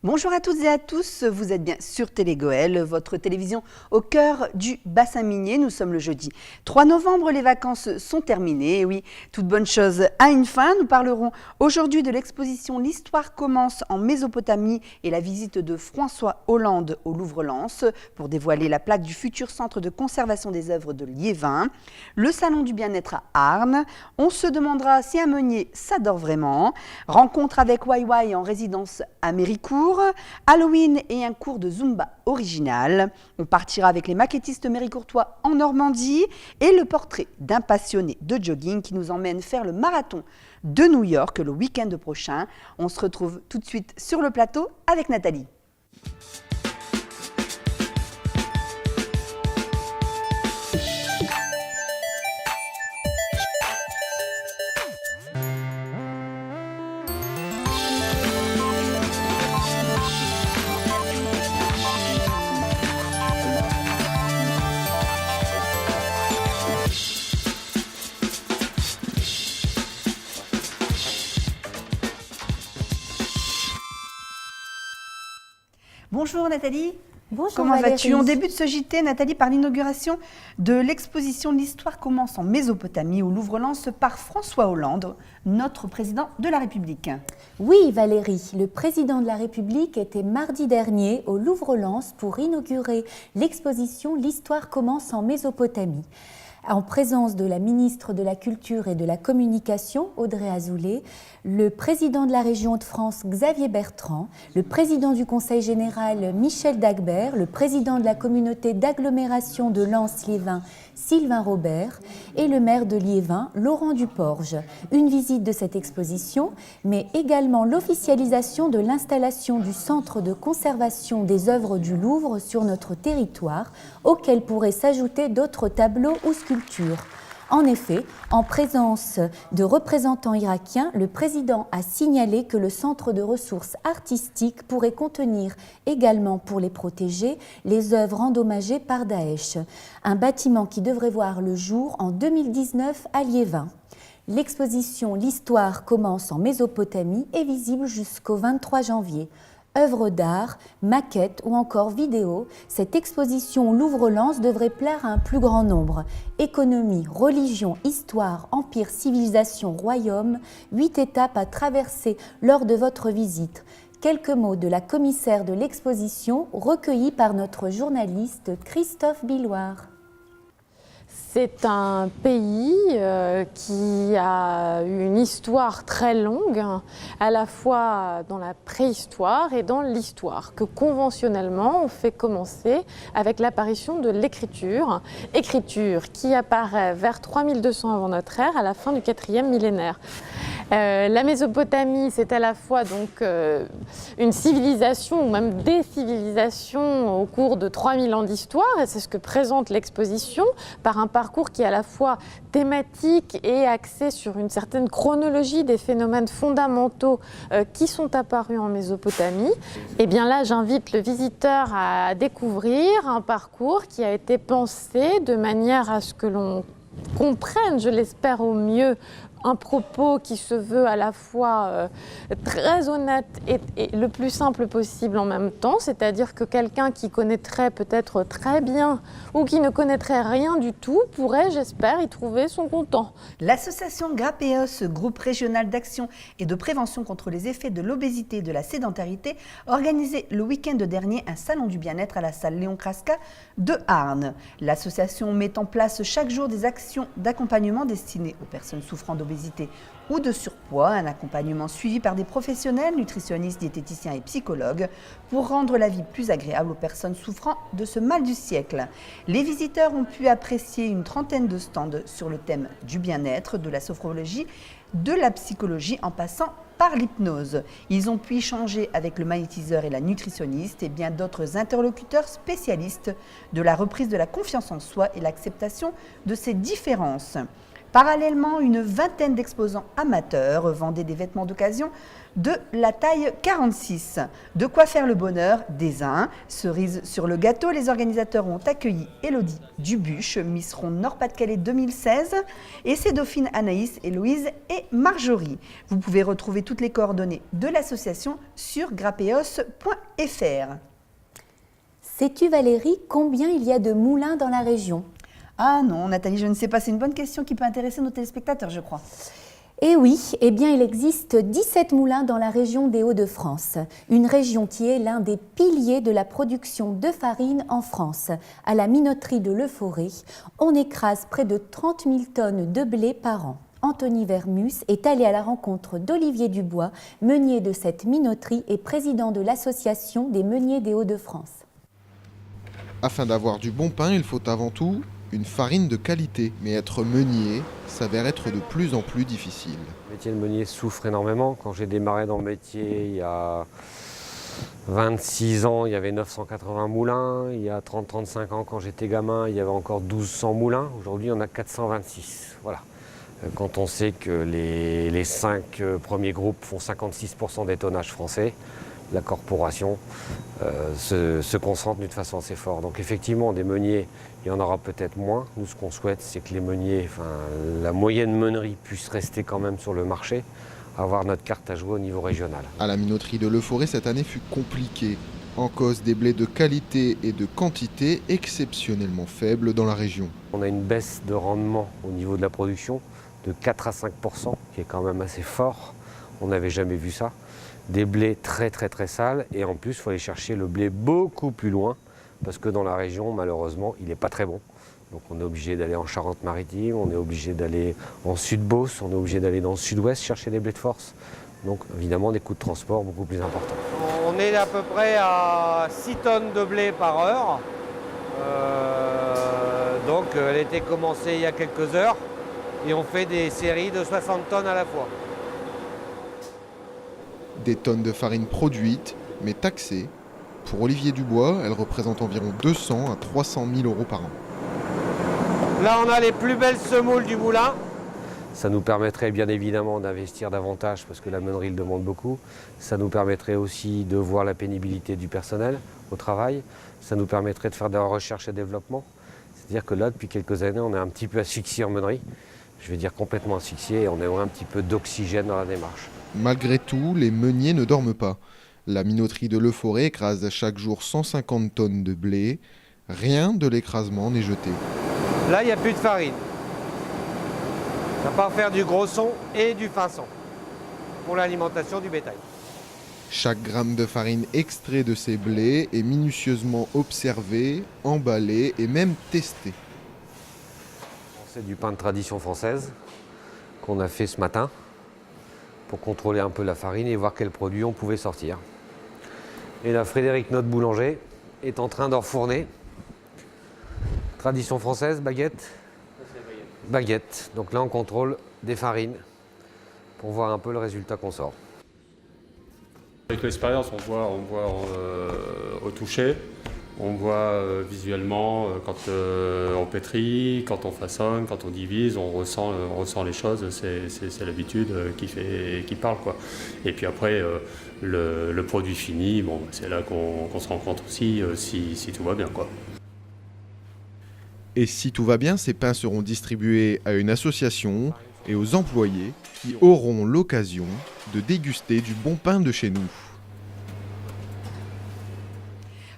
Bonjour à toutes et à tous, vous êtes bien sur Télé Goël, votre télévision au cœur du bassin minier. Nous sommes le jeudi 3 novembre, les vacances sont terminées. Et oui, toute bonne chose a une fin. Nous parlerons aujourd'hui de l'exposition L'Histoire commence en Mésopotamie et la visite de François Hollande au Louvre-Lens pour dévoiler la plaque du futur centre de conservation des œuvres de Liévin. Le salon du bien-être à Arnes. On se demandera si un meunier s'adore vraiment. Rencontre avec YY en résidence à Méricourt. Halloween et un cours de Zumba original. On partira avec les maquettistes méricourtois en Normandie et le portrait d'un passionné de jogging qui nous emmène faire le marathon de New York le week-end prochain. On se retrouve tout de suite sur le plateau avec Nathalie. Bonjour Nathalie. Bonjour Comment vas-tu? On Valérie. débute ce JT, Nathalie, par l'inauguration de l'exposition L'Histoire commence en Mésopotamie au Louvre-Lens par François Hollande, notre président de la République. Oui Valérie, le président de la République était mardi dernier au Louvre-Lens pour inaugurer l'exposition L'Histoire commence en Mésopotamie. En présence de la ministre de la Culture et de la Communication, Audrey Azoulay, le président de la région de France, Xavier Bertrand, le président du Conseil général, Michel Dagbert, le président de la communauté d'agglomération de Lens-Liévin, Sylvain Robert, et le maire de Liévin, Laurent Duporge. Une visite de cette exposition, mais également l'officialisation de l'installation du centre de conservation des œuvres du Louvre sur notre territoire, auquel pourraient s'ajouter d'autres tableaux ou sculptures. En effet, en présence de représentants irakiens, le président a signalé que le centre de ressources artistiques pourrait contenir également, pour les protéger, les œuvres endommagées par Daesh. Un bâtiment qui devrait voir le jour en 2019 à Liévin. L'exposition L'Histoire commence en Mésopotamie est visible jusqu'au 23 janvier. Œuvres d'art, maquettes ou encore vidéos, cette exposition Louvre-Lens devrait plaire à un plus grand nombre. Économie, religion, histoire, empire, civilisation, royaume, 8 étapes à traverser lors de votre visite. Quelques mots de la commissaire de l'exposition recueillis par notre journaliste Christophe Billoire. C'est un pays qui a une histoire très longue, à la fois dans la préhistoire et dans l'histoire, que conventionnellement on fait commencer avec l'apparition de l'écriture, écriture qui apparaît vers 3200 avant notre ère, à la fin du 4e millénaire. La Mésopotamie, c'est à la fois donc une civilisation ou même des civilisations au cours de 3000 ans d'histoire, et c'est ce que présente l'exposition par un parcours qui est à la fois thématique et axé sur une certaine chronologie des phénomènes fondamentaux qui sont apparus en Mésopotamie. Et bien là, j'invite le visiteur à découvrir un parcours qui a été pensé de manière à ce que l'on comprenne, je l'espère au mieux, un propos qui se veut à la fois très honnête et le plus simple possible en même temps, c'est-à-dire que quelqu'un qui connaîtrait peut-être très bien ou qui ne connaîtrait rien du tout pourrait, j'espère, y trouver son content. L'association GRAPEOS, groupe régional d'action et de prévention contre les effets de l'obésité et de la sédentarité, organisait le week-end dernier un salon du bien-être à la salle Léon Kraska de Arnes. L'association met en place chaque jour des actions d'accompagnement destinées aux personnes souffrant d'obésité ou de surpoids, un accompagnement suivi par des professionnels, nutritionnistes, diététiciens et psychologues pour rendre la vie plus agréable aux personnes souffrant de ce mal du siècle. Les visiteurs ont pu apprécier une trentaine de stands sur le thème du bien-être, de la sophrologie, de la psychologie en passant par l'hypnose. Ils ont pu échanger avec le magnétiseur et la nutritionniste et bien d'autres interlocuteurs spécialistes de la reprise de la confiance en soi et l'acceptation de ses différences. Parallèlement, une vingtaine d'exposants amateurs vendaient des vêtements d'occasion de la taille 46. De quoi faire le bonheur des uns. Cerise sur le gâteau, les organisateurs ont accueilli Élodie Dubuche, Miss Ronde Nord-Pas-de-Calais 2016, et ses dauphines Anaïs, Héloïse et Marjorie. Vous pouvez retrouver toutes les coordonnées de l'association sur grapeos.fr. Sais-tu Valérie combien il y a de moulins dans la région? Ah non, Nathalie, je ne sais pas. C'est une bonne question qui peut intéresser nos téléspectateurs, je crois. Eh oui, eh bien il existe 17 moulins dans la région des Hauts-de-France, une région qui est l'un des piliers de la production de farine en France. À la minoterie de Leforêt, on écrase près de 30 000 tonnes de blé par an. Anthony Vermus est allé à la rencontre d'Olivier Dubois, meunier de cette minoterie et président de l'association des meuniers des Hauts-de-France. Afin d'avoir du bon pain, il faut avant tout une farine de qualité. Mais être meunier s'avère être de plus en plus difficile. Le métier de meunier souffre énormément. Quand j'ai démarré dans le métier il y a 26 ans, il y avait 980 moulins. Il y a 30-35 ans, quand j'étais gamin, il y avait encore 1200 moulins. Aujourd'hui, on a 426. Voilà. Quand on sait que les 5 premiers groupes font 56% des tonnages français, la corporation se concentre d'une façon assez forte. Donc effectivement, des meuniers, il y en aura peut-être moins. Nous, ce qu'on souhaite, c'est que les meuniers, la moyenne meunerie puisse rester quand même sur le marché, avoir notre carte à jouer au niveau régional. À la minoterie de Leforêt, cette année fut compliquée, en cause des blés de qualité et de quantité exceptionnellement faibles dans la région. On a une baisse de rendement au niveau de la production de 4 à 5%, qui est quand même assez fort. On n'avait jamais vu ça. Des blés très sales, et en plus il faut aller chercher le blé beaucoup plus loin parce que dans la région malheureusement il n'est pas très bon. Donc on est obligé d'aller en Charente-Maritime, on est obligé d'aller en Sud-Beauce, on est obligé d'aller dans le Sud-Ouest chercher des blés de force. Donc évidemment des coûts de transport beaucoup plus importants. On est à peu près à 6 tonnes de blé par heure. Donc elle a été commencée il y a quelques heures et on fait des séries de 60 tonnes à la fois. Des tonnes de farine produites, mais taxées. Pour Olivier Dubois, elle représente environ 200 à 300 000 euros par an. Là, on a les plus belles semoules du moulin. Ça nous permettrait bien évidemment d'investir davantage parce que la meunerie le demande beaucoup. Ça nous permettrait aussi de voir la pénibilité du personnel au travail. Ça nous permettrait de faire de la recherche et développement. C'est-à-dire que là, depuis quelques années, on est un petit peu asphyxié en meunerie. Je vais dire complètement asphyxié et on aimerait un petit peu d'oxygène dans la démarche. Malgré tout, les meuniers ne dorment pas. La minoterie de Leforêt écrase chaque jour 150 tonnes de blé. Rien de l'écrasement n'est jeté. Là, il n'y a plus de farine. Ça part faire du gros son et du fin son pour l'alimentation du bétail. Chaque gramme de farine extrait de ces blés est minutieusement observé, emballé et même testé. C'est du pain de tradition française qu'on a fait ce matin pour contrôler un peu la farine et voir quels produits on pouvait sortir. Et là, Frédéric, notre boulanger, est en train d'enfourner. Tradition française, baguette. Baguette. Donc là, on contrôle des farines pour voir un peu le résultat qu'on sort. Avec l'expérience, on voit au toucher, on voit visuellement quand on pétrit, quand on façonne, quand on divise, on ressent les choses, c'est l'habitude qui parle, quoi. Et puis après, le produit fini, bon, c'est là qu'on se rend compte aussi si tout va bien, quoi. Et si tout va bien, ces pains seront distribués à une association et aux employés qui auront l'occasion de déguster du bon pain de chez nous.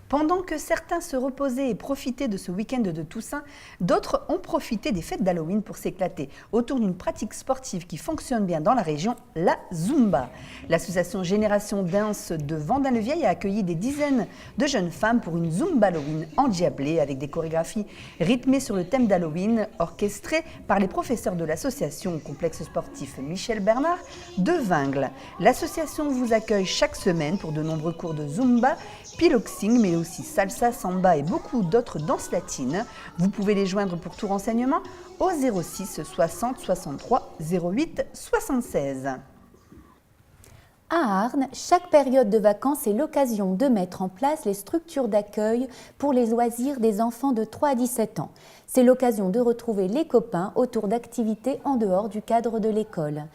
Pendant que certains se reposaient et profitaient de ce week-end de Toussaint, d'autres ont profité des fêtes d'Halloween pour s'éclater autour d'une pratique sportive qui fonctionne bien dans la région, la Zumba. L'association Génération Dance de Vendin-le-Vieil a accueilli des dizaines de jeunes femmes pour une Zumba Halloween endiablée avec des chorégraphies rythmées sur le thème d'Halloween, orchestrées par les professeurs de l'association au complexe sportif Michel Bernard de Vingles. L'association vous accueille chaque semaine pour de nombreux cours de Zumba, piloxing, mais aussi salsa, samba et beaucoup d'autres danses latines. Vous pouvez les joindre pour tout renseignement au 06 60 63 08 76. À Arnes, chaque période de vacances est l'occasion de mettre en place les structures d'accueil pour les loisirs des enfants de 3 à 17 ans. C'est l'occasion de retrouver les copains autour d'activités en dehors du cadre de l'école.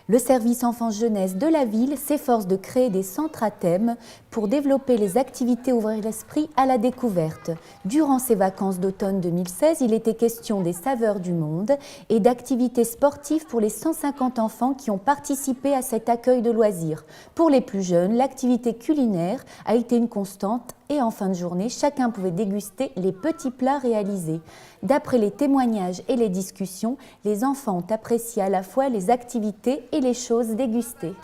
Le service enfance-jeunesse de la ville s'efforce de créer des centres à thème pour développer les activités ouvrir l'esprit à la découverte. Durant ces vacances d'automne 2016, il était question des saveurs du monde et d'activités sportives pour les 150 enfants qui ont participé à cet accueil de loisirs. Pour les plus jeunes, l'activité culinaire a été une constante et en fin de journée, chacun pouvait déguster les petits plats réalisés. D'après les témoignages et les discussions, les enfants ont apprécié à la fois les activités et les choses dégustées.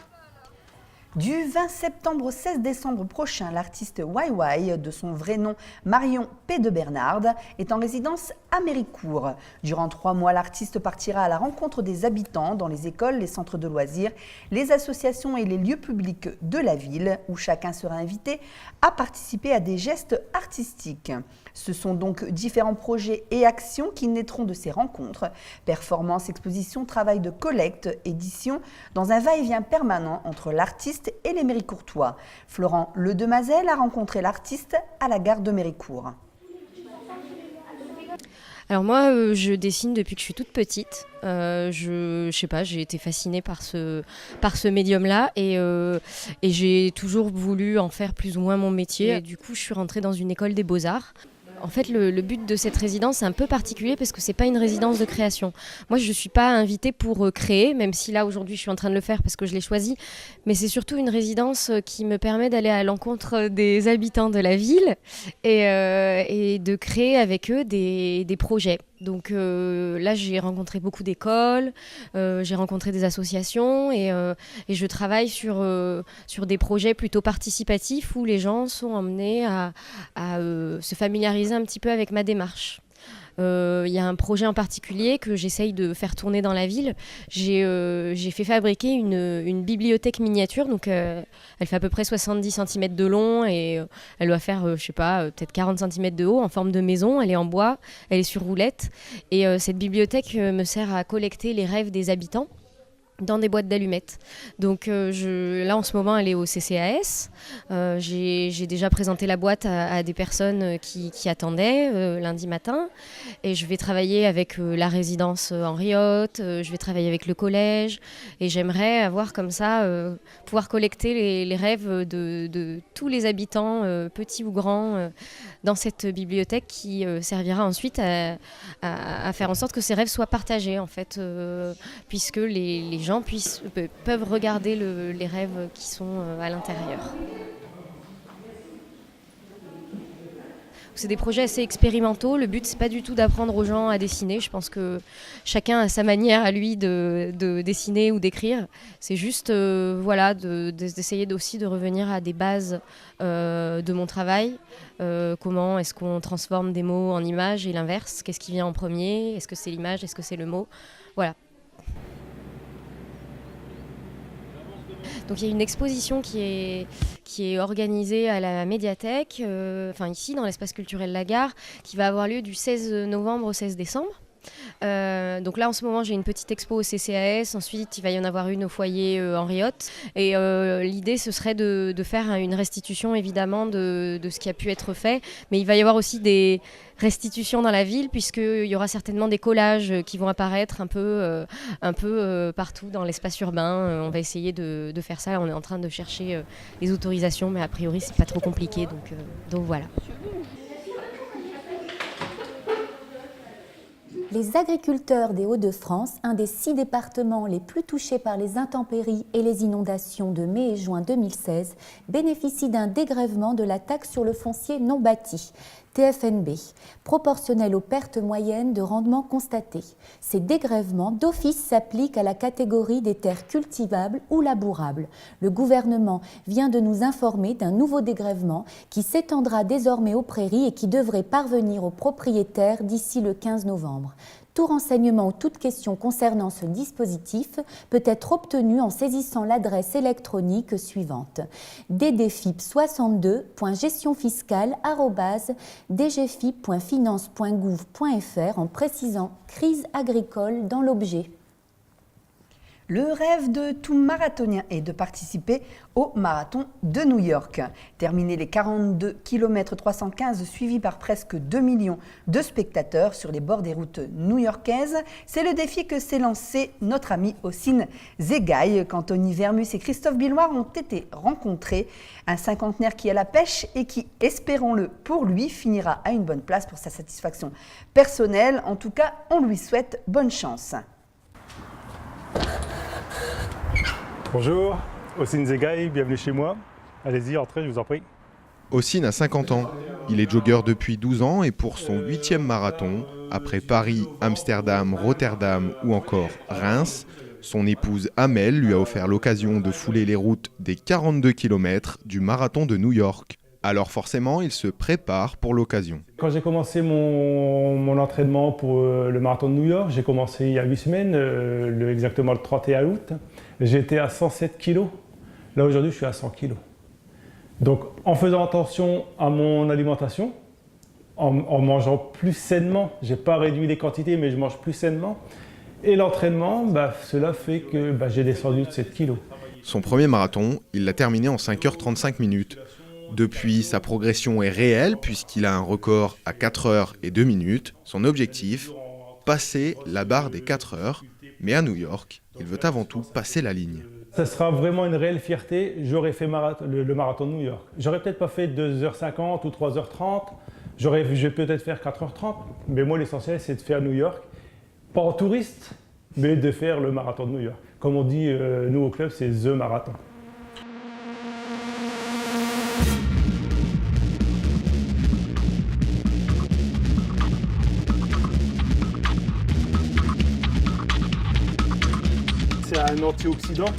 Du 20 septembre au 16 décembre prochain, l'artiste YY, de son vrai nom Marion P. de Bernard, est en résidence à Méricourt. Durant 3 mois, l'artiste partira à la rencontre des habitants dans les écoles, les centres de loisirs, les associations et les lieux publics de la ville, où chacun sera invité à participer à des gestes artistiques. Ce sont donc différents projets et actions qui naîtront de ces rencontres. Performances, expositions, travail de collecte, édition, dans un va-et-vient permanent entre l'artiste et les Méricourtois. Florent Ledemazel a rencontré l'artiste à la gare de Méricourt. Alors moi, je dessine depuis que je suis toute petite. Je sais pas, j'ai été fascinée par ce médium-là et j'ai toujours voulu en faire plus ou moins mon métier. Et du coup, je suis rentrée dans une école des beaux-arts. En fait, le but de cette résidence est un peu particulier parce que c'est pas une résidence de création. Moi, je suis pas invitée pour créer, même si là, aujourd'hui, je suis en train de le faire parce que je l'ai choisi. Mais c'est surtout une résidence qui me permet d'aller à l'encontre des habitants de la ville et de créer avec eux des projets. Donc là, j'ai rencontré beaucoup d'écoles, j'ai rencontré des associations et je travaille sur des projets plutôt participatifs où les gens sont emmenés à se familiariser un petit peu avec ma démarche. Il y a un projet en particulier que j'essaye de faire tourner dans la ville. J'ai fait fabriquer une bibliothèque miniature, donc elle fait à peu près 70 cm de long et elle doit faire, je sais pas, peut-être 40 cm de haut en forme de maison. Elle est en bois, elle est sur roulette et cette bibliothèque me sert à collecter les rêves des habitants dans des boîtes d'allumettes. Donc là en ce moment elle est au CCAS. J'ai déjà présenté la boîte à des personnes qui attendaient lundi matin et je vais travailler avec la résidence Henriot, je vais travailler avec le collège et j'aimerais avoir comme ça pouvoir collecter les rêves de tous les habitants, petits ou grands, dans cette bibliothèque qui servira ensuite à faire en sorte que ces rêves soient partagés en fait, puisque les gens peuvent regarder les rêves qui sont à l'intérieur. C'est des projets assez expérimentaux. Le but, c'est pas du tout d'apprendre aux gens à dessiner. Je pense que chacun a sa manière à lui de dessiner ou d'écrire. C'est juste d'essayer aussi de revenir à des bases de mon travail. Comment est-ce qu'on transforme des mots en images et l'inverse? Qu'est-ce qui vient en premier? Est-ce que c'est l'image? Est-ce que c'est le mot? Voilà. Donc il y a une exposition qui est organisée à la médiathèque, ici dans l'espace culturel La Gare, qui va avoir lieu du 16 novembre au 16 décembre. Donc là en ce moment j'ai une petite expo au CCAS, ensuite il va y en avoir une au foyer Henriot et l'idée ce serait de faire une restitution évidemment de ce qui a pu être fait, mais il va y avoir aussi des restitutions dans la ville puisqu'il y aura certainement des collages qui vont apparaître un peu partout dans l'espace urbain. On va essayer de faire ça, on est en train de chercher les autorisations mais a priori c'est pas trop compliqué donc voilà. Les agriculteurs des Hauts-de-France, un des 6 départements les plus touchés par les intempéries et les inondations de mai et juin 2016, bénéficient d'un dégrèvement de la taxe sur le foncier non bâti, TFNB, proportionnel aux pertes moyennes de rendement constatées. Ces dégrèvements d'office s'appliquent à la catégorie des terres cultivables ou labourables. Le gouvernement vient de nous informer d'un nouveau dégrèvement qui s'étendra désormais aux prairies et qui devrait parvenir aux propriétaires d'ici le 15 novembre. Tout renseignement ou toute question concernant ce dispositif peut être obtenu en saisissant l'adresse électronique suivante: ddfip62.gestionfiscale@dgfip.finance.gouv.fr en précisant crise agricole dans l'objet. Le rêve de tout marathonien est de participer au marathon de New York. Terminer les 42 km 315 suivis par presque 2 millions de spectateurs sur les bords des routes new-yorkaises, c'est le défi que s'est lancé notre ami Ossine Zegaï quand Tony Vermus et Christophe Billoir ont été rencontrés. Un cinquantenaire qui a la pêche et qui, espérons-le pour lui, finira à une bonne place pour sa satisfaction personnelle. En tout cas, on lui souhaite bonne chance. Bonjour, Ossine Zegaï, bienvenue chez moi. Allez-y, entrez, je vous en prie. Ossine a 50 ans. Il est jogger depuis 12 ans et pour son 8e marathon, après Paris, Amsterdam, Rotterdam ou encore Reims, son épouse Amel lui a offert l'occasion de fouler les routes des 42 km du marathon de New York. Alors forcément, il se prépare pour l'occasion. Quand j'ai commencé mon entraînement pour le marathon de New York, j'ai commencé il y a 8 semaines, exactement le 31 août. J'étais à 107 kg. Là aujourd'hui, je suis à 100 kg. Donc en faisant attention à mon alimentation, en mangeant plus sainement, je n'ai pas réduit les quantités, mais je mange plus sainement. Et l'entraînement, cela fait que j'ai descendu de 7 kg. Son premier marathon, il l'a terminé en 5h35 minutes. Depuis, sa progression est réelle puisqu'il a un record à 4h et 2 minutes. Son objectif, passer la barre des 4 heures. Mais à New York, il veut avant tout passer la ligne. Ça sera vraiment une réelle fierté. J'aurais fait le marathon de New York. J'aurais peut-être pas fait 2h50 ou 3h30. Je vais peut-être faire 4h30. Mais moi, l'essentiel, c'est de faire New York. Pas en touriste, mais de faire le marathon de New York. Comme on dit, nous au club, c'est The Marathon. C'est un antioxydant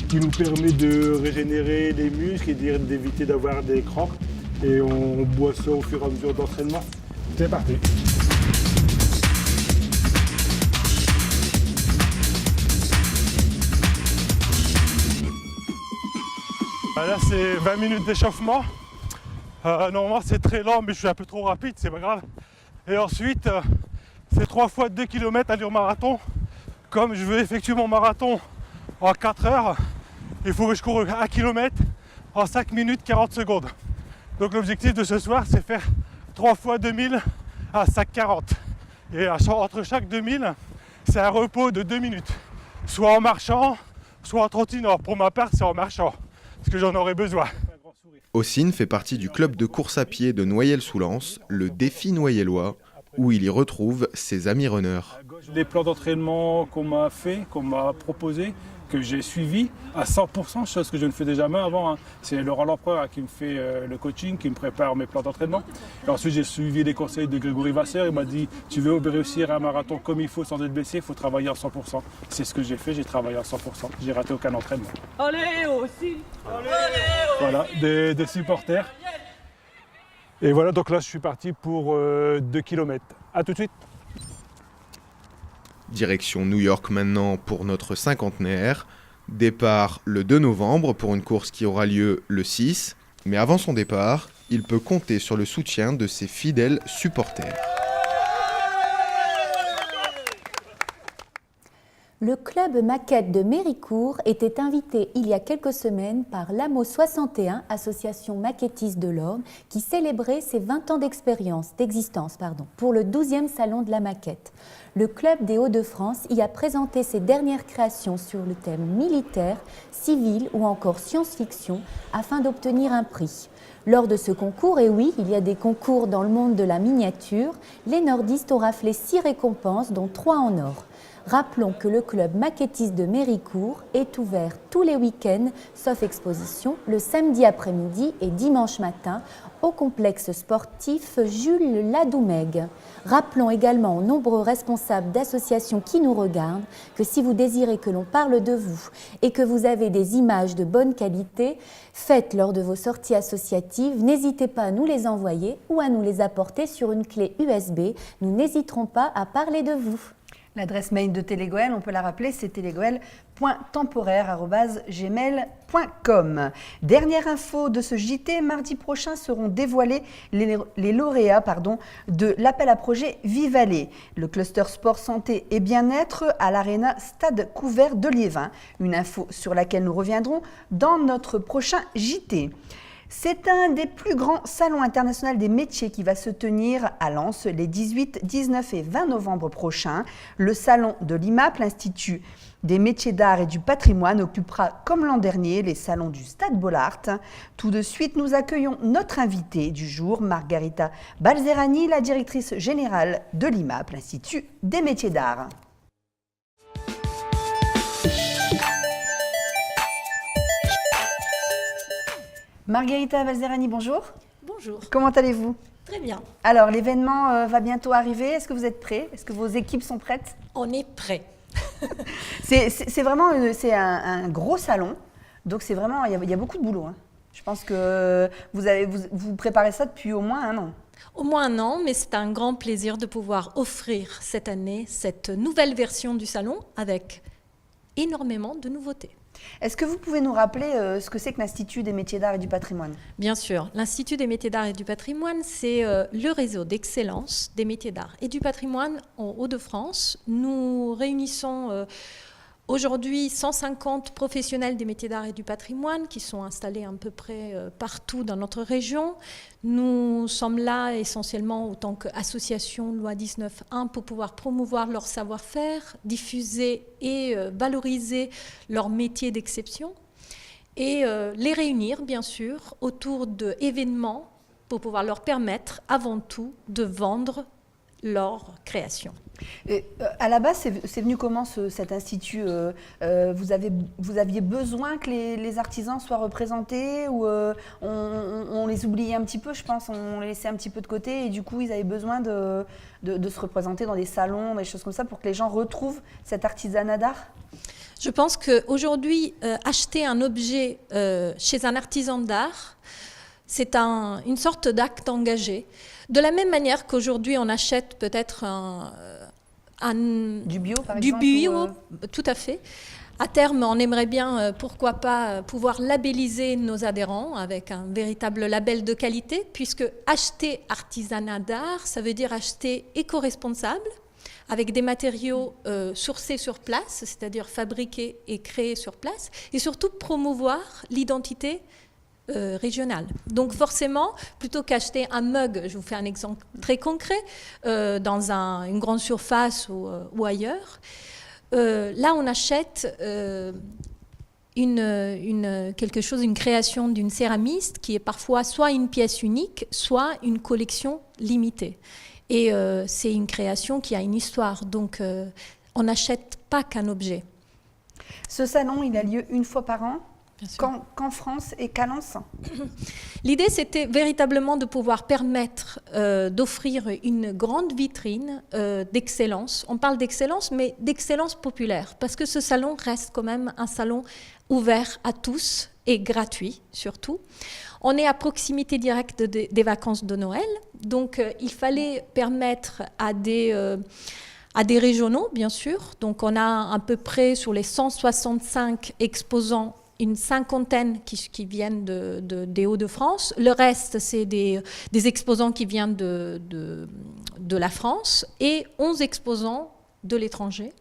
qui nous permet de régénérer les muscles et d'éviter d'avoir des crampes. Et on boit ça au fur et à mesure d'entraînement. C'est parti. Là, c'est 20 minutes d'échauffement. Normalement, c'est très lent, mais je suis un peu trop rapide, c'est pas grave. Et ensuite, c'est 3 fois 2 km allure marathon. Comme je veux effectuer mon marathon en 4 heures, il faut que je cours 1 km en 5 minutes 40 secondes. Donc l'objectif de ce soir, c'est faire 3 fois 2000 à 5,40. Et entre chaque 2000, c'est un repos de 2 minutes. Soit en marchant, soit en trottinant. Pour ma part, c'est en marchant, parce que j'en aurai besoin. Ossine fait partie du club de course à pied de Noyelles-sous-Lens, le Défi Noyellois, où il y retrouve ses amis runners. Les plans d'entraînement qu'on m'a proposé, que j'ai suivi à 100%, chose que je ne faisais jamais avant. C'est Laurent Lempereur qui me fait le coaching, qui me prépare mes plans d'entraînement. Et ensuite, j'ai suivi les conseils de Grégory Vasseur. Il m'a dit, tu veux réussir un marathon comme il faut sans être blessé, il faut travailler à 100%. C'est ce que j'ai fait, j'ai travaillé à 100%. J'ai raté aucun entraînement. Allez aussi. Voilà, des supporters. Et voilà, donc là, je suis parti pour 2 km. À tout de suite. Direction New York maintenant pour notre cinquantenaire. Départ le 2 novembre pour une course qui aura lieu le 6. Mais avant son départ, il peut compter sur le soutien de ses fidèles supporters. Le club maquette de Méricourt était invité il y a quelques semaines par l'AMO 61, association maquettiste de l'Orne, qui célébrait ses 20 ans d'existence pour le 12e salon de la maquette. Le club des Hauts-de-France y a présenté ses dernières créations sur le thème militaire, civil ou encore science-fiction afin d'obtenir un prix. Lors de ce concours, et oui, il y a des concours dans le monde de la miniature, les nordistes ont raflé 6 récompenses, dont 3 en or. Rappelons que le club maquettiste de Méricourt est ouvert tous les week-ends, sauf exposition, le samedi après-midi et dimanche matin au complexe sportif Jules Ladoumègue. Rappelons également aux nombreux responsables d'associations qui nous regardent que si vous désirez que l'on parle de vous et que vous avez des images de bonne qualité, faites lors de vos sorties associatives, n'hésitez pas à nous les envoyer ou à nous les apporter sur une clé USB. Nous n'hésiterons pas à parler de vous. L'adresse mail de Télégoël, on peut la rappeler, c'est télégoël.temporaire@gmail.com. Dernière info de ce JT, mardi prochain seront dévoilés les lauréats de l'appel à projet Vivaler, le cluster sport santé et bien-être à l'Arena Stade Couvert de Liévin. Une info sur laquelle nous reviendrons dans notre prochain JT. C'est un des plus grands salons internationaux des métiers qui va se tenir à Lens les 18, 19 et 20 novembre prochains. Le salon de l'IMAP, l'Institut des métiers d'art et du patrimoine, occupera comme l'an dernier les salons du Stade Bollaert. Tout de suite, nous accueillons notre invitée du jour, Margarita Balzerani, la directrice générale de l'IMAP, l'Institut des métiers d'art. Margarita Balzerani, bonjour. Bonjour. Comment allez-vous? Très bien. Alors, l'événement va bientôt arriver. Est-ce que vous êtes prêts? Est-ce que vos équipes sont prêtes? On est prêts. C'est vraiment un gros salon. Donc, c'est vraiment, il y a beaucoup de boulot. Hein. Je pense que vous préparez ça depuis au moins un an. Au moins un an, mais c'est un grand plaisir de pouvoir offrir cette année cette nouvelle version du salon avec énormément de nouveautés. Est-ce que vous pouvez nous rappeler ce que c'est que l'Institut des métiers d'art et du patrimoine? Bien sûr, l'Institut des métiers d'art et du patrimoine, c'est le réseau d'excellence des métiers d'art et du patrimoine en Hauts-de-France. Nous réunissons aujourd'hui 150 professionnels des métiers d'art et du patrimoine qui sont installés à peu près partout dans notre région. Nous sommes là essentiellement en tant qu'association loi 19.1 pour pouvoir promouvoir leur savoir-faire, diffuser et valoriser leur métier d'exception et les réunir bien sûr autour d'événements pour pouvoir leur permettre avant tout de vendre leur création. Et, à la base, c'est venu comment cet institut? Vous aviez besoin que les artisans soient représentés ou on les oubliait un petit peu, je pense, on les laissait un petit peu de côté et du coup, ils avaient besoin de se représenter dans des salons, des choses comme ça pour que les gens retrouvent cet artisanat d'art? Je pense qu'aujourd'hui, acheter un objet chez un artisan d'art, c'est une sorte d'acte engagé. De la même manière qu'aujourd'hui, on achète peut-être du bio, par exemple? Du bio, tout à fait. À terme, on aimerait bien, pourquoi pas, pouvoir labelliser nos adhérents avec un véritable label de qualité, puisque acheter artisanat d'art, ça veut dire acheter éco-responsable, avec des matériaux sourcés sur place, c'est-à-dire fabriqués et créés sur place, et surtout promouvoir l'identité régionale. Donc forcément, plutôt qu'acheter un mug, je vous fais un exemple très concret, dans une grande surface ou ailleurs, là on achète quelque chose, une création d'une céramiste qui est parfois soit une pièce unique, soit une collection limitée. Et c'est une création qui a une histoire, donc on n'achète pas qu'un objet. Ce salon, il a lieu une fois par an? Qu'en France et qu'à Lens? L'idée, c'était véritablement de pouvoir permettre d'offrir une grande vitrine d'excellence. On parle d'excellence, mais d'excellence populaire, parce que ce salon reste quand même un salon ouvert à tous et gratuit surtout. On est à proximité directe des vacances de Noël, donc il fallait permettre à des régionaux, bien sûr. Donc on a à peu près sur les 165 exposants une cinquantaine qui viennent des Hauts-de-France. Le reste, c'est des exposants qui viennent de la France et 11 exposants de l'étranger.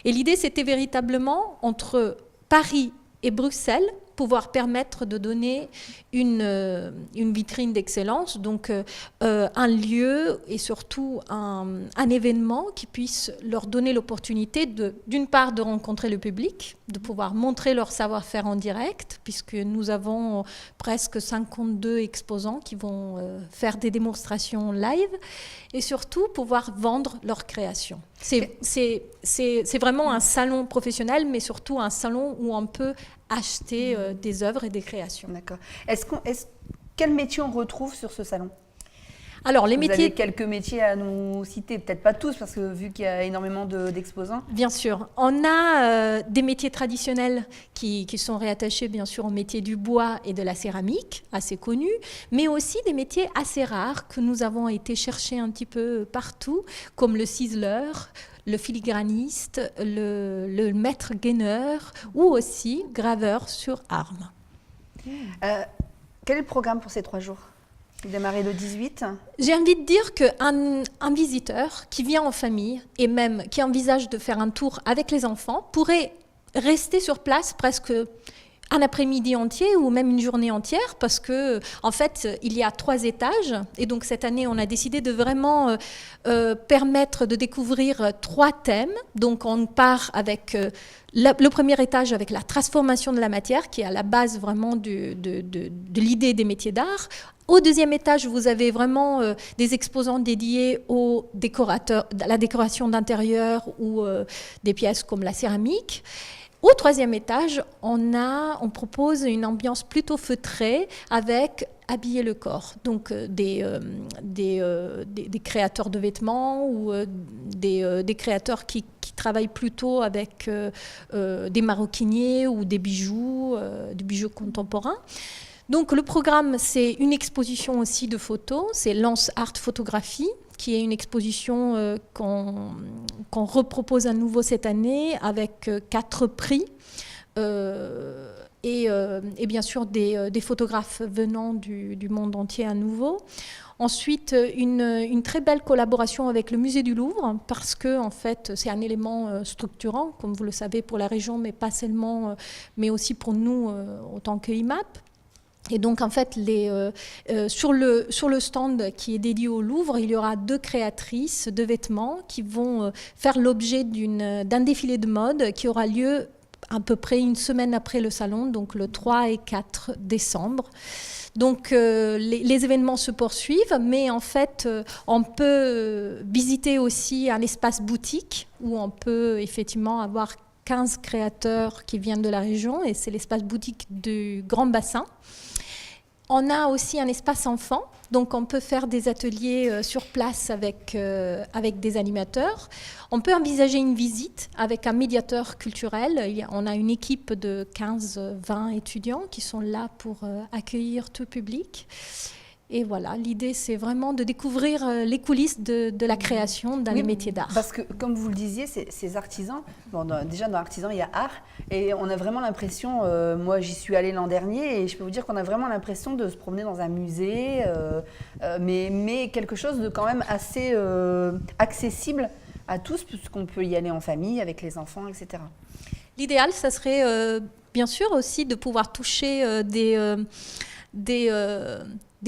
Et l'idée, c'était véritablement, entre Paris et Bruxelles, pouvoir permettre de donner une vitrine d'excellence, donc un lieu et surtout un événement qui puisse leur donner l'opportunité d'une part de rencontrer le public, de pouvoir montrer leur savoir-faire en direct, puisque nous avons presque 52 exposants qui vont faire des démonstrations live, et surtout pouvoir vendre leur création. C'est vraiment un salon professionnel, mais surtout un salon où on peut acheter des œuvres et des créations. D'accord. Quel métier on retrouve sur ce salon? Alors, les Vous métiers... avez quelques métiers à nous citer, peut-être pas tous, parce que vu qu'il y a énormément d'exposants. Bien sûr. On a des métiers traditionnels qui sont réattachés, bien sûr, au métier du bois et de la céramique, assez connus, mais aussi des métiers assez rares que nous avons été chercher un petit peu partout, comme le ciseleur, le filigraniste, le maître gaineur ou aussi graveur sur arme. Quel est le programme pour ces 3 jours? Il démarrait le 18. J'ai envie de dire qu'un visiteur qui vient en famille et même qui envisage de faire un tour avec les enfants pourrait rester sur place presque un après-midi entier ou même une journée entière parce que en fait il y a 3 étages et donc cette année on a décidé de vraiment permettre de découvrir 3 thèmes. Donc on part avec le premier étage avec la transformation de la matière qui est à la base vraiment de l'idée des métiers d'art. Au deuxième étage, vous avez vraiment des exposants dédiés aux décorateurs, à la décoration d'intérieur ou des pièces comme la céramique. Au 3e étage, on propose une ambiance plutôt feutrée avec habiller le corps. Donc des créateurs de vêtements ou des créateurs qui travaillent plutôt avec des maroquiniers ou des bijoux contemporains. Donc le programme, c'est une exposition aussi de photos, c'est Lance Art Photographie, qui est une exposition qu'on repropose à nouveau cette année avec 4 prix et bien sûr des photographes venant du monde entier à nouveau. Ensuite, une très belle collaboration avec le musée du Louvre parce que en fait, c'est un élément structurant, comme vous le savez, pour la région, mais pas seulement, mais aussi pour nous en tant que IMAP. Et donc, en fait, sur le stand qui est dédié au Louvre, il y aura 2 créatrices de vêtements qui vont faire l'objet d'un défilé de mode qui aura lieu à peu près une semaine après le salon, donc le 3 et 4 décembre. Donc, les événements se poursuivent, mais en fait, on peut visiter aussi un espace boutique où on peut effectivement avoir 15 créateurs qui viennent de la région, et c'est l'espace boutique du Grand Bassin. On a aussi un espace enfant, donc on peut faire des ateliers sur place avec des animateurs. On peut envisager une visite avec un médiateur culturel. On a une équipe de 15-20 étudiants qui sont là pour accueillir tout public. Et voilà, l'idée, c'est vraiment de découvrir les coulisses de la création dans les métiers d'art. Parce que, comme vous le disiez, ces artisans, déjà dans l'artisan, il y a art, et on a vraiment l'impression, moi j'y suis allée l'an dernier, et je peux vous dire qu'on a vraiment l'impression de se promener dans un musée, mais quelque chose de quand même assez accessible à tous, puisqu'on peut y aller en famille, avec les enfants, etc. L'idéal, ça serait bien sûr aussi de pouvoir toucher des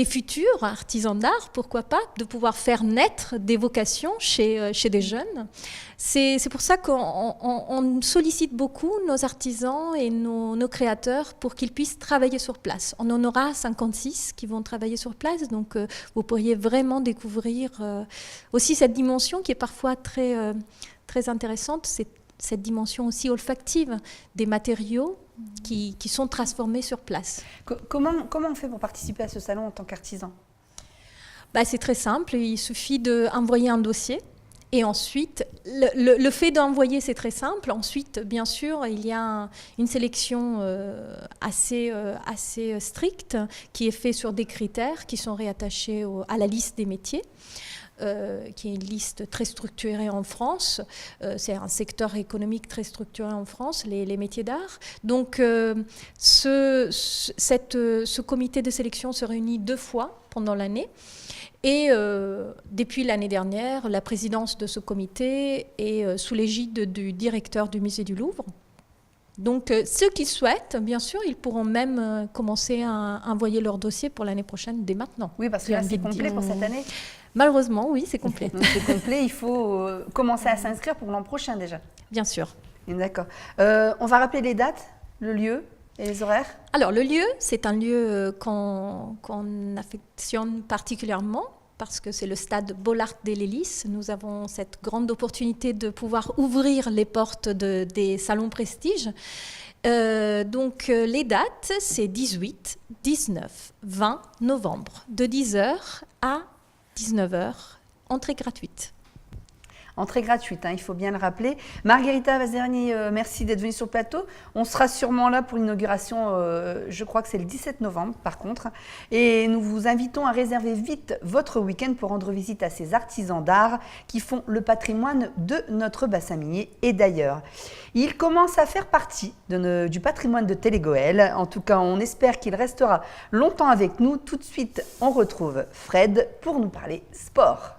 futurs artisans d'art, pourquoi pas, de pouvoir faire naître des vocations chez des jeunes. C'est pour ça qu'on sollicite beaucoup nos artisans et nos créateurs pour qu'ils puissent travailler sur place. On en aura 56 qui vont travailler sur place, donc vous pourriez vraiment découvrir aussi cette dimension qui est parfois très, très intéressante, c'est cette dimension aussi olfactive des matériaux qui sont transformés sur place. Comment on fait pour participer à ce salon en tant qu'artisan ? C'est très simple, il suffit d'envoyer un dossier. Et ensuite, le fait d'envoyer, c'est très simple. Ensuite, bien sûr, il y a une sélection assez stricte qui est faite sur des critères qui sont réattachés à la liste des métiers. Qui est une liste très structurée en France. C'est un secteur économique très structuré en France, les métiers d'art. Donc, ce comité de sélection se réunit 2 fois pendant l'année. Et depuis l'année dernière, la présidence de ce comité est sous l'égide du directeur du musée du Louvre. Donc, ceux qui souhaitent, bien sûr, ils pourront même commencer à envoyer leur dossier pour l'année prochaine dès maintenant. Oui, parce que là, c'est complet pour cette année. Malheureusement, oui, c'est complet. Donc, c'est complet, il faut commencer à s'inscrire pour l'an prochain déjà. Bien sûr. D'accord. On va rappeler les dates, le lieu et les horaires. Alors, le lieu, c'est un lieu qu'on affectionne particulièrement parce que c'est le stade Bollaert de l'Hélice. Nous avons cette grande opportunité de pouvoir ouvrir les portes des salons prestige. Donc, les dates, c'est 18, 19, 20 novembre, de 10h à 19h, entrée gratuite. entrée gratuite, il faut bien le rappeler. Margherita Vazerni, merci d'être venue sur le plateau. On sera sûrement là pour l'inauguration, je crois que c'est le 17 novembre par contre. Et nous vous invitons à réserver vite votre week-end pour rendre visite à ces artisans d'art qui font le patrimoine de notre bassin minier et d'ailleurs. Il commence à faire partie du patrimoine de Télé-Goël. En tout cas, on espère qu'il restera longtemps avec nous. Tout de suite, on retrouve Fred pour nous parler sport.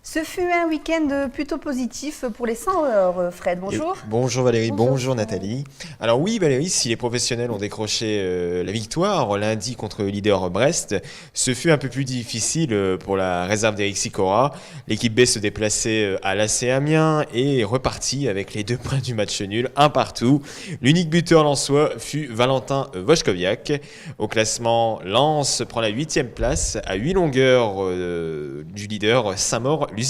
Ce fut un week-end plutôt positif pour les 100 heures. Fred, bonjour. Bonjour Valérie, bonjour Nathalie. Alors oui Valérie, si les professionnels ont décroché la victoire lundi contre le leader Brest, ce fut un peu plus difficile pour la réserve d'Éric Sicora. L'équipe B se déplaçait à l'AC Amiens et repartit avec les 2 points du match nul, un partout. L'unique buteur lensois fut Valentin Wojkowiak. Au classement, Lens prend la 8e place à 8 longueurs du leader Saint-Maur-Lusitano.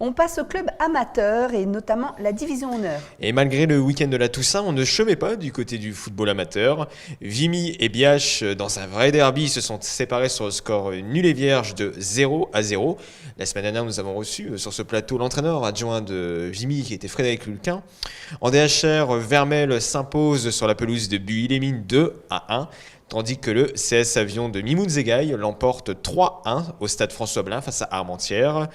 On passe au club amateur et notamment la division honneur. Et malgré le week-end de la Toussaint, on ne chômait pas du côté du football amateur. Vimy et Biache, dans un vrai derby, se sont séparés sur le score nul et vierge de 0-0. La semaine dernière, nous avons reçu sur ce plateau l'entraîneur adjoint de Vimy qui était Frédéric Lulquin. En DHR, Vermel s'impose sur la pelouse de Buis-les-Mines 2-1. Tandis que le CS Avion de Mimoun-Zegaï l'emporte 3-1 au stade François Blin face à Armentières.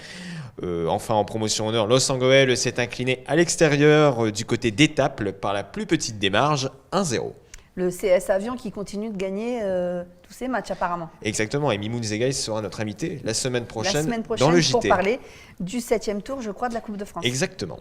Enfin, en promotion honneur, Los Angeles s'est incliné à l'extérieur du côté d'Étaples par la plus petite des marges, 1-0. Le CS Avion qui continue de gagner tous ses matchs apparemment. Exactement, et Mimoun-Zegaï sera notre invité la semaine prochaine pour dans le JT. Parler du 7e tour, je crois, de la Coupe de France. Exactement.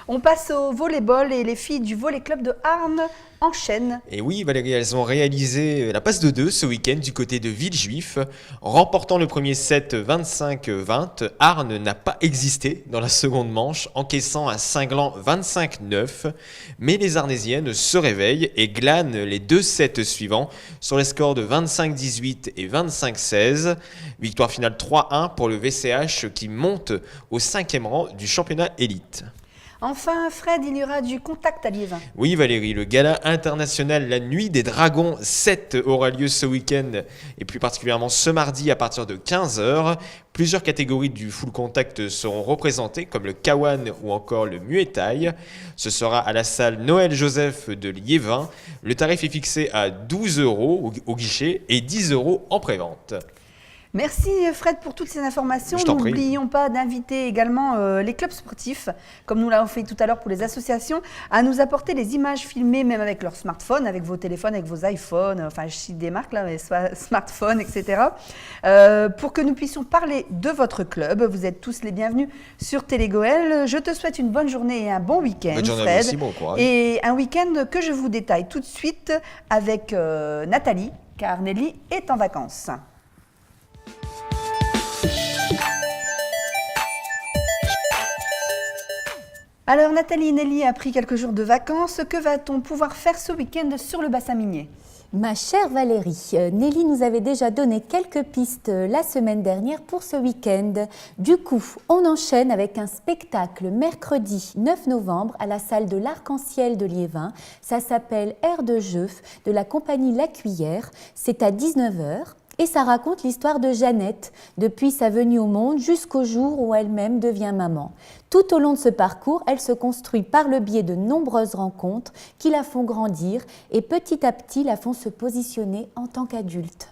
On passe au volleyball et les filles du volley club de Arnes enchaînent. Et oui, Valérie, elles ont réalisé la passe de 2 ce week-end du côté de Villejuif. Remportant le premier set 25-20, Arnes n'a pas existé dans la seconde manche, encaissant un cinglant 25-9. Mais les Arnésiennes se réveillent et glanent les 2 sets suivants sur les scores de 25-18 et 25-16. Victoire finale 3-1 pour le VCH qui monte au 5e rang du championnat élite. Enfin, Fred, il y aura du contact à Liévin. Oui Valérie, le gala international La Nuit des Dragons 7 aura lieu ce week-end et plus particulièrement ce mardi à partir de 15h. Plusieurs catégories du full contact seront représentées comme le Kawan ou encore le Muay Thai. Ce sera à la salle Noël Joseph de Liévin. Le tarif est fixé à 12 € au guichet et 10 € en prévente. Merci Fred pour toutes ces informations. N'oublions pas d'inviter également les clubs sportifs, comme nous l'avons fait tout à l'heure pour les associations, à nous apporter les images filmées même avec leur smartphone, avec vos téléphones, avec vos iPhones, enfin je cite des marques là, mais soit smartphone, etc. Pour que nous puissions parler de votre club. Vous êtes tous les bienvenus sur Télé-Goël. Je te souhaite une bonne journée et un bon week-end, bonne journée Fred. aussi, bon courage. Et un week-end que je vous détaille tout de suite avec Nathalie, car Nelly est en vacances. Alors Nathalie, Nelly a pris quelques jours de vacances. Que va-t-on pouvoir faire ce week-end sur le bassin minier ? Ma chère Valérie, Nelly nous avait déjà donné quelques pistes la semaine dernière pour ce week-end. Du coup, on enchaîne avec un spectacle mercredi 9 novembre à la salle de l'Arc-en-Ciel de Liévin. Ça s'appelle Air de jeu de la compagnie La Cuillère. C'est à 19h. Et ça raconte l'histoire de Jeannette, depuis sa venue au monde jusqu'au jour où elle-même devient maman. Tout au long de ce parcours, elle se construit par le biais de nombreuses rencontres qui la font grandir et petit à petit la font se positionner en tant qu'adulte.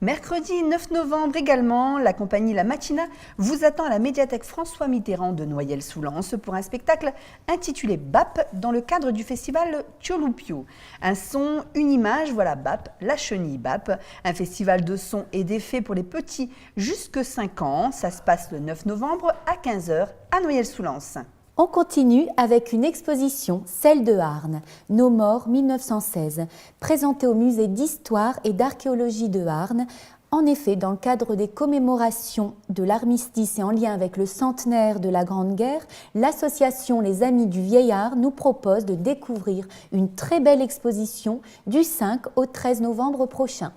Mercredi 9 novembre également, la compagnie La Matina vous attend à la médiathèque François Mitterrand de Noyelles-sous-Lens pour un spectacle intitulé BAP dans le cadre du festival Tcholoupio. Un son, une image, voilà BAP, la chenille BAP, un festival de sons et d'effets pour les petits jusque 5 ans. Ça se passe le 9 novembre à 15h à Noyelles-sous-Lens. On continue avec une exposition, celle de Arnes, Nos morts 1916, présentée au musée d'histoire et d'archéologie de Arnes. En effet, dans le cadre des commémorations de l'armistice et en lien avec le centenaire de la Grande Guerre, l'association Les Amis du Vieillard nous propose de découvrir une très belle exposition du 5 au 13 novembre prochain.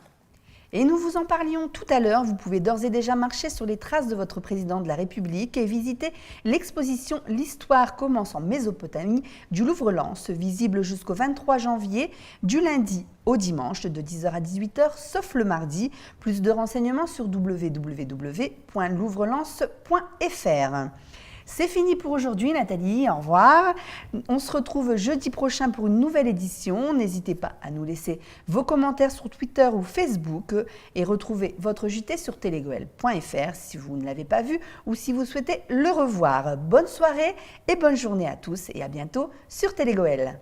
Et nous vous en parlions tout à l'heure, vous pouvez d'ores et déjà marcher sur les traces de votre président de la République et visiter l'exposition « L'histoire commence en Mésopotamie » du Louvre-Lens, visible jusqu'au 23 janvier, du lundi au dimanche de 10h à 18h, sauf le mardi. Plus de renseignements sur www.louvrelens.fr. C'est fini pour aujourd'hui, Nathalie, au revoir. On se retrouve jeudi prochain pour une nouvelle édition. N'hésitez pas à nous laisser vos commentaires sur Twitter ou Facebook et retrouvez votre JT sur telegoel.fr si vous ne l'avez pas vu ou si vous souhaitez le revoir. Bonne soirée et bonne journée à tous et à bientôt sur Telegoel.